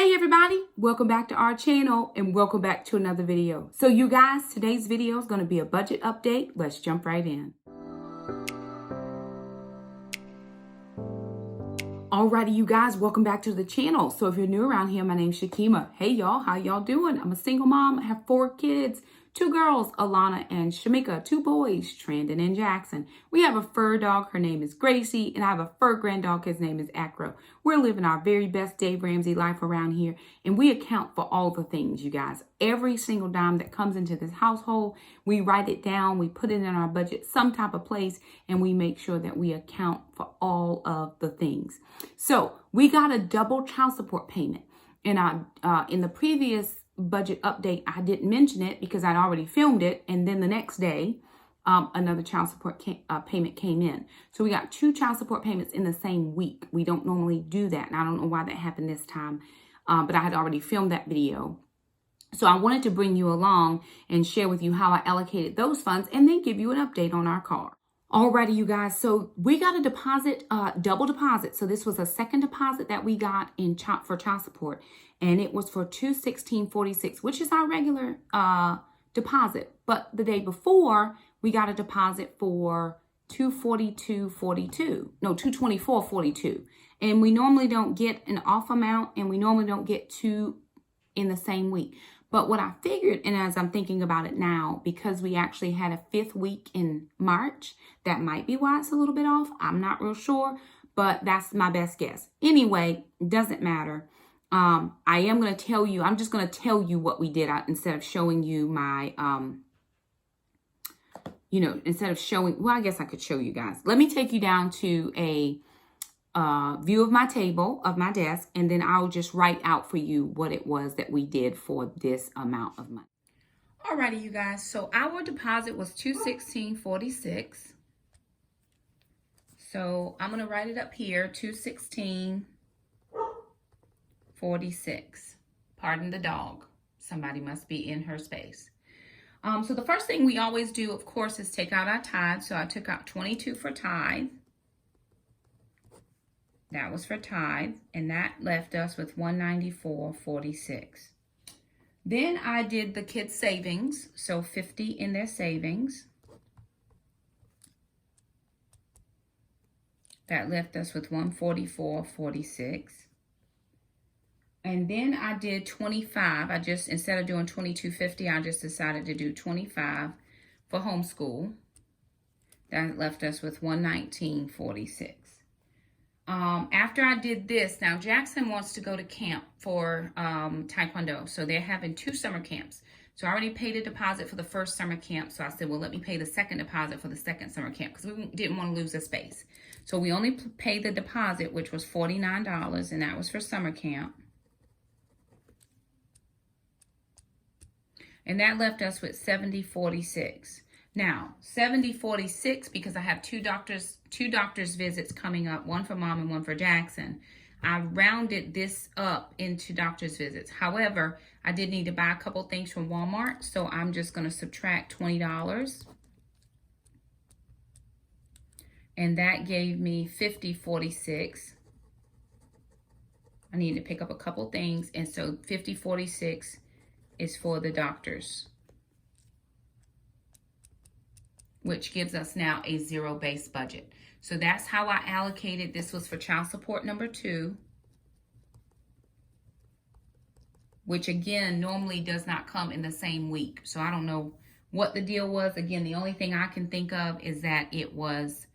Hey everybody, welcome back to our channel and welcome back to another video. So you guys, today's video is going to be a budget update. Let's jump right in. Alrighty, you guys, welcome back to the channel. So if you're new around here, my name's Shakema. Hey y'all, how y'all doing? I'm a single mom. I have 4 kids, 2 girls, Alana and Shamika, 2 boys, Trandon and Jackson. We have a fur dog. Her name is Gracie, and I have a fur grand dog. His name is Acro. We're living our very best Dave Ramsey life around here, and we account for all the things, you guys. Every single dime that comes into this household, we write it down, we put it in our budget, some type of place, and we make sure that we account for all of the things. So we got a double child support payment. And in the previous budget update, I didn't mention it because I'd already filmed it. And then the next day, another child support payment came in. So we got 2 child support payments in the same week. We don't normally do that. And I don't know why that happened this time. But I had already filmed that video. So I wanted to bring you along and share with you how I allocated those funds and then give you an update on our car. Alrighty, you guys. So we got a deposit, double deposit. So this was a second deposit that we got in for child support, and it was for $216.46, which is our regular deposit. But the day before, we got a deposit for $224.42, and we normally don't get an off amount, and we normally don't get 2 in the same week. But what I figured, and as I'm thinking about it now, because we actually had a 5th week in March, that might be why it's a little bit off. I'm not real sure, but that's my best guess. Anyway, doesn't matter. I am going to tell you, I'm just going to tell you what we did instead of showing you my, instead of showing, well, I guess I could show you guys. Let me take you down to a view of my table, of my desk, and then I'll just write out for you what it was that we did for this amount of money. Alrighty, you guys. So our deposit was $216.46. So I'm going to write it up here, $216.46. Pardon the dog. Somebody must be in her space. So the first thing we always do, of course, is take out our tithe. So I took out 22 for tithe. That was for tithe, and that left us with $194.46. Then I did the kids' savings, so 50 in their savings. That left us with $144.46. And then I did 25. Instead of doing $22.50, I just decided to do 25 for homeschool. That left us with $119.46. After I did this, now Jackson wants to go to camp for Taekwondo. So they're having 2 summer camps. So I already paid a deposit for the first summer camp. So I said, well, let me pay the second deposit for the second summer camp because we didn't want to lose the space. So we only paid the deposit, which was $49, and that was for summer camp. And that left us with $70.46. Now, $70.46, because I have two doctor's visits coming up, one for mom and one for Jackson. I rounded this up into doctor's visits. However, I did need to buy a couple things from Walmart, so I'm just going to subtract $20. And that gave me $50.46. I need to pick up a couple things, and so $50.46 is for the doctors, which gives us now a zero-based budget. So that's how I allocated. This was for child support number 2, which again, normally does not come in the same week. So I don't know what the deal was. Again, the only thing I can think of is that it was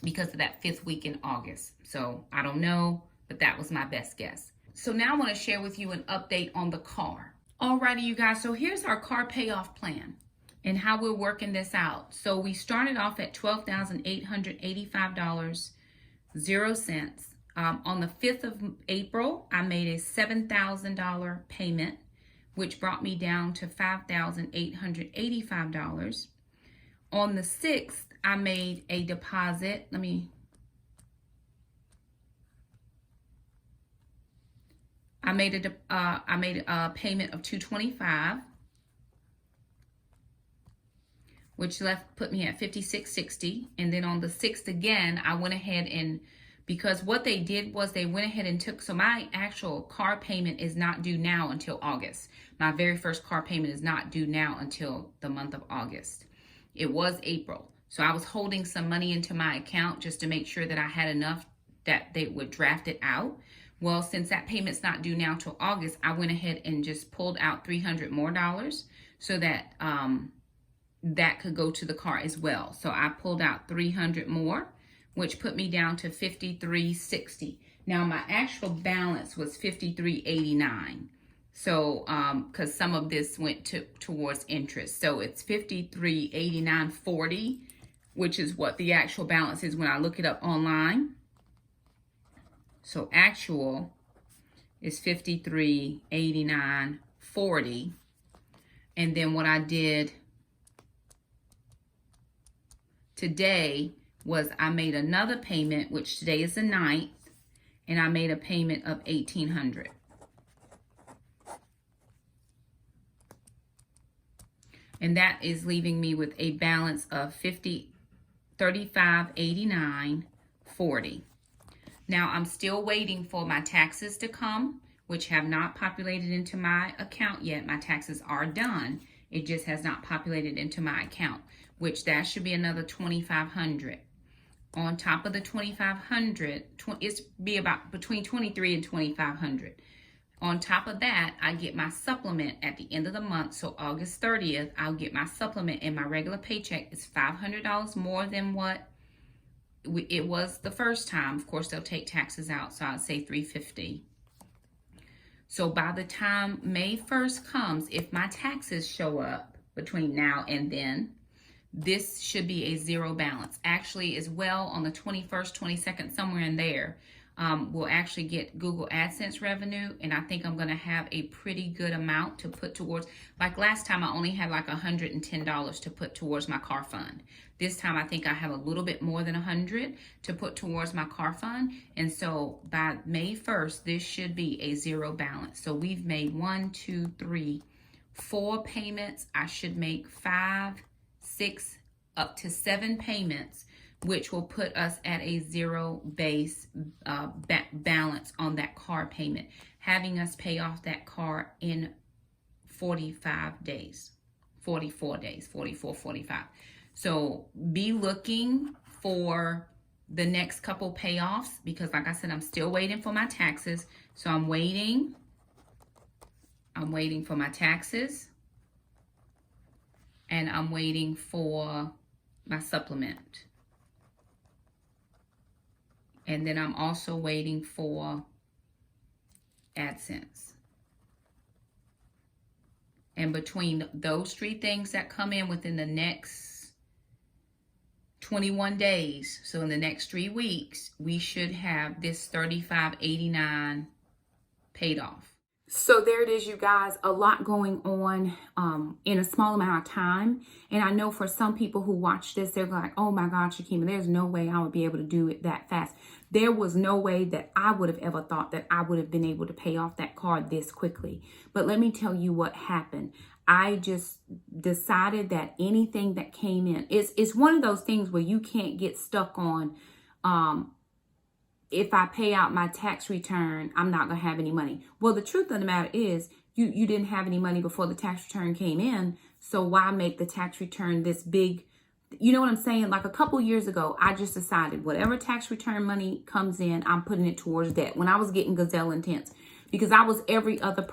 because of that 5th week in August. So I don't know, but that was my best guess. So now I want to share with you an update on the car. Alrighty, you guys. So here's our car payoff plan and how we're working this out. So we started off at $12,885.00. On the 5th of April, I made a $7,000 payment, which brought me down to $5,885. On the 6th, I made a deposit. I made a payment of $225. Which put me at $56.60. And then on the 6th again, I went ahead and because what they did was they went ahead and took, so my actual car payment is not due now until August. My very first car payment is not due now until the month of August. It was April. So I was holding some money into my account just to make sure that I had enough that they would draft it out. Well, since that payment's not due now till August, I went ahead and just pulled out $300 more so that that could go to the car as well. So I pulled out $300 more, which put me down to $53.60. Now my actual balance was $53.89. So, because some of this went towards interest. So it's $53.89.40, which is what the actual balance is when I look it up online. So actual is $53.89.40. And then what I did today was I made another payment, which today is the 9th, and I made a payment of $1,800. And that is leaving me with a balance of $35.89.40. Now I'm still waiting for my taxes to come, which have not populated into my account yet. My taxes are done. It just has not populated into my account, which that should be another $2,500. On top of the $2,500, it's be about between $2,300 and $2,500. On top of that, I get my supplement at the end of the month. So August 30th, I'll get my supplement, and my regular paycheck is $500 more than what it was the first time. Of course, they'll take taxes out, so I'd say $350. So by the time May 1st comes, if my taxes show up between now and then, this should be a zero balance. Actually, as well, on the 21st, 22nd, somewhere in there, we'll actually get Google AdSense revenue, and I think I'm going to have a pretty good amount to put towards. Like last time, I only had like $110 to put towards my car fund. This time, I think I have a little bit more than $100 to put towards my car fund, and so by May 1st, this should be a zero balance. So we've made 1, 2, 3, 4 payments. I should make 5, 6, up to 7 payments, which will put us at a zero base balance on that car payment, having us pay off that car in 45 days, 44 days, 44, 45. So be looking for the next couple payoffs, because like I said, I'm still waiting for my taxes. So I'm waiting for my taxes, and I'm waiting for my supplement. And then I'm also waiting for AdSense. And between those 3 things that come in within the next 21 days, so in the next 3 weeks, we should have this $35.89 paid off. So there it is, you guys, a lot going on in a small amount of time. And I know for some people who watch this, they're like, oh my God, Shakema, there's no way I would be able to do it that fast. There was no way that I would have ever thought that I would have been able to pay off that card this quickly. But let me tell you what happened. I just decided that anything that came in, it's one of those things where you can't get stuck on, if I pay out my tax return, I'm not going to have any money. Well, the truth of the matter is you didn't have any money before the tax return came in. So why make the tax return this big? You know what I'm saying? Like a couple years ago, I just decided whatever tax return money comes in, I'm putting it towards debt. When I was getting gazelle intense, because I was every other,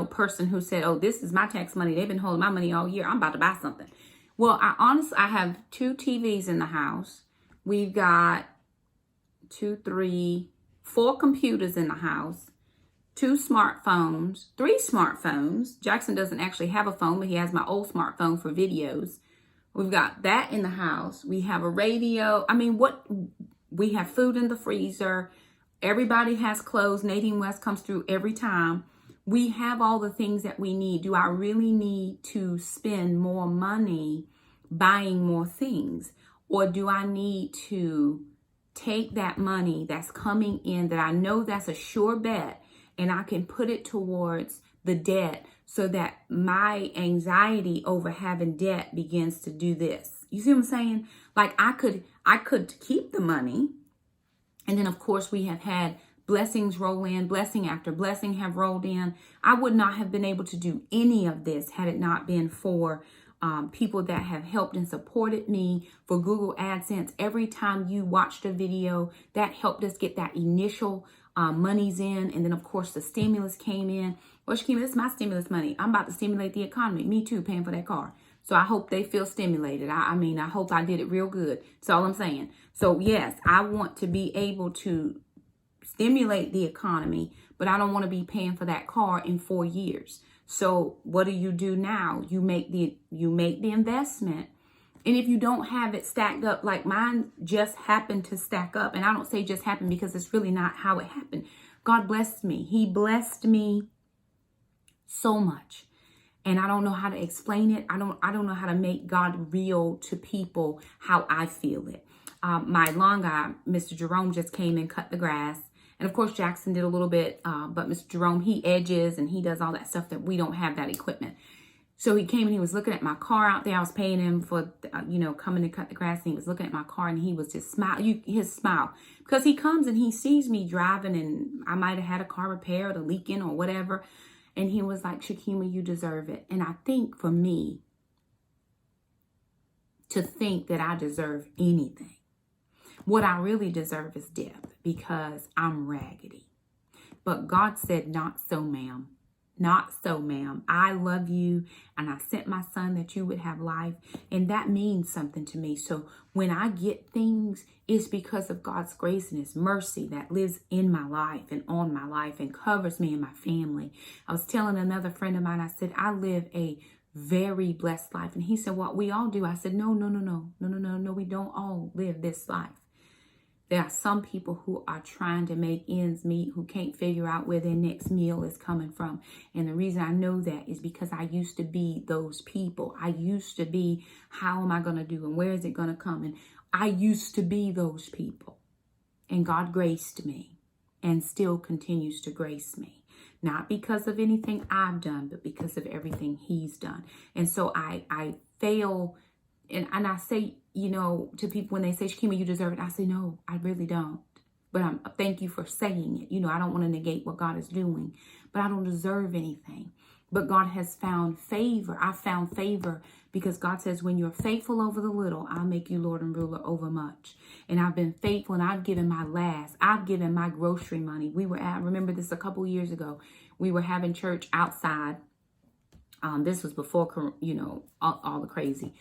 person who said, oh, this is my tax money. They've been holding my money all year. I'm about to buy something. Well, I have 2 TVs in the house. We've got 2, 3, 4 computers in the house, 2 smartphones, 3 smartphones. Jackson doesn't actually have a phone, but he has my old smartphone for videos. We've got that in the house. We have a radio. I mean, we have food in the freezer. Everybody has clothes. Nadine West comes through every time. We have all the things that we need. Do I really need to spend more money buying more things? Or do I need to take that money that's coming in that I know that's a sure bet, and I can put it towards the debt so that my anxiety over having debt begins to do this? You see what I'm saying? Like I could keep the money And then, of course, we have had blessings roll in, blessing after blessing have rolled in. I would not have been able to do any of this had it not been for people that have helped and supported me, for Google AdSense. Every time you watched a video, that helped us get that initial monies in. And then, of course, the stimulus came in. Well, Shakema, this is my stimulus money. I'm about to stimulate the economy. Me too, paying for that car. So I hope they feel stimulated. I mean, I hope I did it real good. That's all I'm saying. So yes, I want to be able to stimulate the economy, but I don't want to be paying for that car in 4 years. So what do now? You make the investment. And if you don't have it stacked up, like mine just happened to stack up, and I don't say just happened because it's really not how it happened. God blessed me. He blessed me so much. And I don't know how to explain it. I don't know how to make God real to people how I feel it. My lawn guy, Mr. Jerome, just came and cut the grass. And of course, Jackson did a little bit. But Mr. Jerome, he edges and he does all that stuff that we don't have that equipment. So he came and he was looking at my car out there. I was paying him for, coming to cut the grass. And he was looking at my car and he was just smiling. His smile. Because he comes and he sees me driving and I might have had a car repaired or leaking or whatever. And he was like, Shakema, you deserve it. And I think for me to think that I deserve anything, what I really deserve is death because I'm raggedy. But God said, not so, ma'am. Not so, ma'am. I love you and I sent my son that you would have life. And that means something to me. So when I get things, it's because of God's grace and his mercy that lives in my life and on my life and covers me and my family. I was telling another friend of mine, I said, I live a very blessed life. And he said, what we all do. I said, no, we don't all live this life. There are some people who are trying to make ends meet, who can't figure out where their next meal is coming from. And the reason I know that is because I used to be those people. I used to be, how am I going to do and where is it going to come? And I used to be those people. And God graced me and still continues to grace me. Not because of anything I've done, but because of everything he's done. And so I fail. And I say, to people when they say, Shakema, you deserve it. I say, no, I really don't. But thank you for saying it. I don't want to negate what God is doing, but I don't deserve anything. But God has found favor. I found favor because God says, when you're faithful over the little, I'll make you Lord and ruler over much. And I've been faithful and I've given my last. I've given my grocery money. I remember this a couple years ago. We were having church outside. This was before, all the crazy.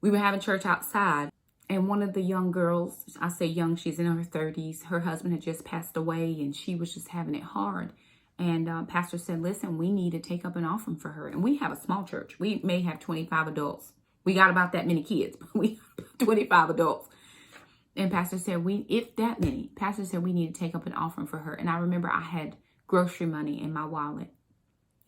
We were having church outside and one of the young girls, I say young, she's in her 30s. Her husband had just passed away and she was just having it hard. And pastor said, listen, we need to take up an offering for her. And we have a small church. We may have 25 adults. We got about that many kids, but we have 25 adults. And pastor said, pastor said we need to take up an offering for her. And I remember I had grocery money in my wallet.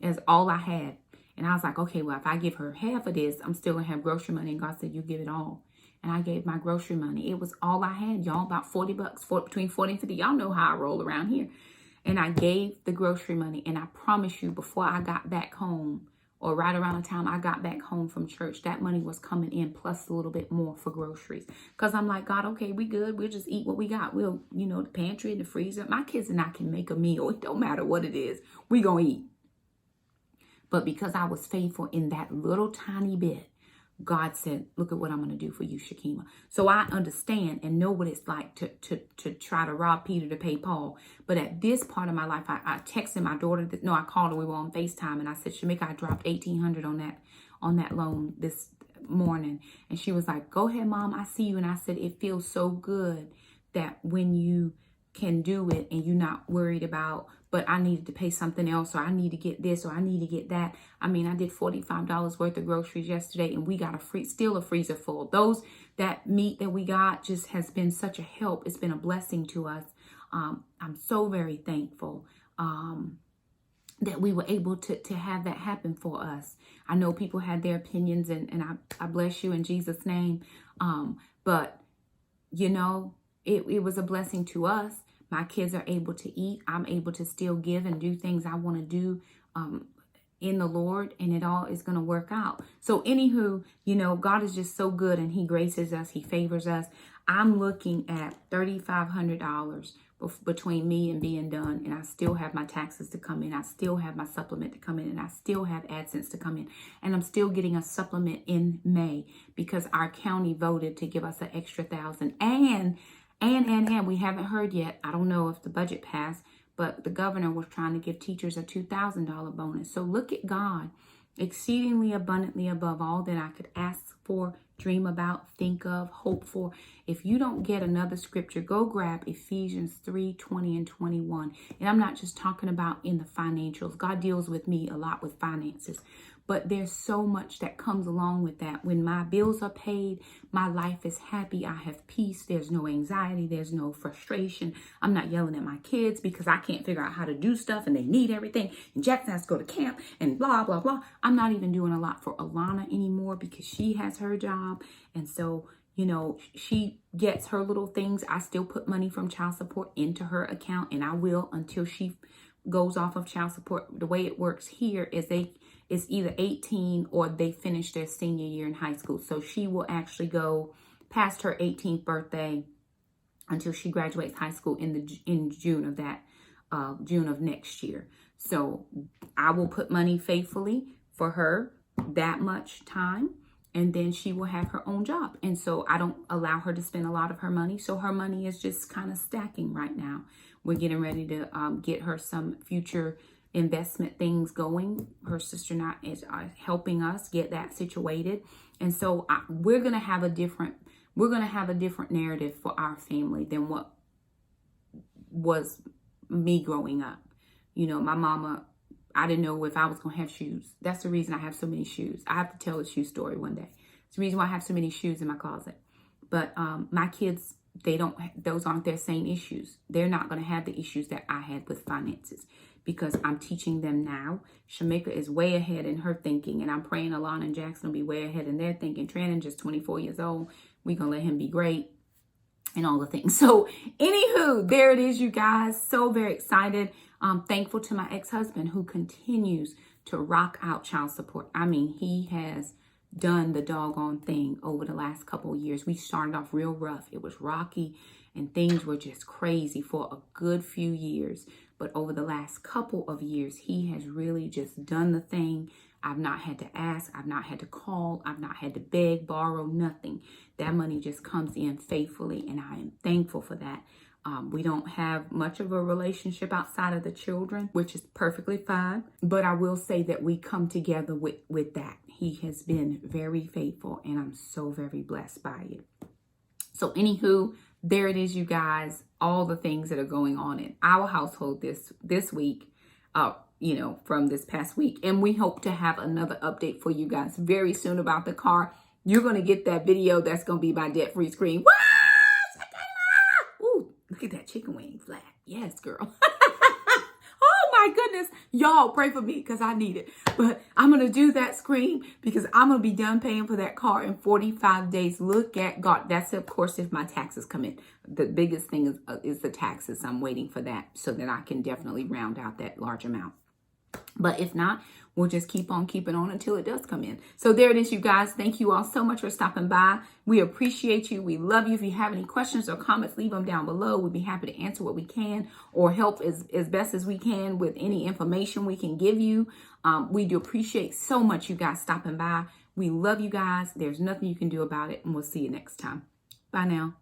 That's all I had. And I was like, okay, well, if I give her half of this, I'm still going to have grocery money. And God said, you give it all. And I gave my grocery money. It was all I had, y'all, about $40, between 40 and 50. Y'all know how I roll around here. And I gave the grocery money. And I promise you, before I got back home, or right around the time I got back home from church, that money was coming in plus a little bit more for groceries. Because I'm like, God, okay, we good. We'll just eat what we got. We'll, the pantry and the freezer. My kids and I can make a meal. It don't matter what it is. We going to eat. But because I was faithful in that little tiny bit, God said, look at what I'm going to do for you, Shakema. So I understand and know what it's like to try to rob Peter to pay Paul. But at this part of my life, I texted my daughter. I called her. We were on FaceTime. And I said, Shamika, I dropped $1,800 on that loan this morning. And she was like, go ahead, Mom. I see you. And I said, it feels so good that when you can do it and you're not worried about, but I needed to pay something else, or I need to get this, or I need to get that. I mean, I did $45 worth of groceries yesterday, and we got still a freezer full. That meat that we got just has been such a help. It's been a blessing to us. I'm so very thankful that we were able to have that happen for us. I know people had their opinions, and I bless you in Jesus' name. But it was a blessing to us. My kids are able to eat. I'm able to still give and do things I want to do in the Lord, and it all is going to work out. So anywho, God is just so good, and he graces us. He favors us. I'm looking at $3,500 between me and being done, and I still have my taxes to come in. I still have my supplement to come in, and I still have AdSense to come in, and I'm still getting a supplement in May because our county voted to give us an extra $1,000. And we haven't heard yet. I don't know if the budget passed, but the governor was trying to give teachers a $2,000 bonus. So look at God, exceedingly abundantly above all that I could ask for, dream about, think of, hope for. If you don't get another scripture, go grab Ephesians 3:20 and 21. And I'm not just talking about in the financials. God deals with me a lot with finances. But there's so much that comes along with that. When my bills are paid, my life is happy. I have peace. There's no anxiety. There's no frustration. I'm not yelling at my kids because I can't figure out how to do stuff and they need everything. And Jackson has to go to camp and blah, blah, blah. I'm not even doing a lot for Alana anymore because she has her job. And so, you know, she gets her little things. I still put money from child support into her account, and I will until she goes off of child support. The way it works here is it's either 18 or they finish their senior year in high school. So she will actually go past her 18th birthday until she graduates high school in June of that June of next year. So I will put money faithfully for her that much time, and then she will have her own job. And so I don't allow her to spend a lot of her money. So her money is just kind of stacking right now. We're getting ready to get her some future investment things going. Her sister and I is helping us get that situated. And so we're going to have a different narrative for our family than what was me growing up. You know, my mama, I didn't know if I was going to have shoes. That's the reason I have so many shoes. I have to tell a shoe story one day. It's the reason why I have so many shoes in my closet. But my kids, those aren't their same issues. They're not going to have the issues that I had with finances because I'm teaching them now. Shakema is way ahead in her thinking, and I'm praying Alana and Jackson will be way ahead in their thinking. Trandon, just 24 years old. We're going to let him be great and all the things. So anywho, there it is, you guys. So very excited. I'm thankful to my ex-husband who continues to rock out child support. I mean, he has done the doggone thing over the last couple of years. We started off real rough. It was rocky and things were just crazy for a good few years. But over the last couple of years, he has really just done the thing. I've not had to ask. I've not had to call. I've not had to beg, borrow, nothing. That money just comes in faithfully, and I am thankful for that. We don't have much of a relationship outside of the children, which is perfectly fine. But I will say that we come together with that. He has been very faithful, and I'm so very blessed by it. So anywho, there it is, you guys. All the things that are going on in our household this week, you know, from this past week. And we hope to have another update for you guys very soon about the car. You're going to get that video. That's going to be my debt-free screen. Ooh, look at that chicken wing flat. Yes, girl. Oh my goodness. Y'all pray for me because I need it. But I'm going to do that screen because I'm going to be done paying for that car in 45 days. Look at God. That's, of course, if my taxes come in. The biggest thing is the taxes. I'm waiting for that so that I can definitely round out that large amount. But if not, we'll just keep on keeping on until it does come in. So there it is, you guys. Thank you all so much for stopping by. We appreciate you. We love you. If you have any questions or comments, leave them down below. We'd be happy to answer what we can or help as best as we can with any information we can give you. We do appreciate so much you guys stopping by. We love you guys. There's nothing you can do about it, and we'll see you next time. Bye now.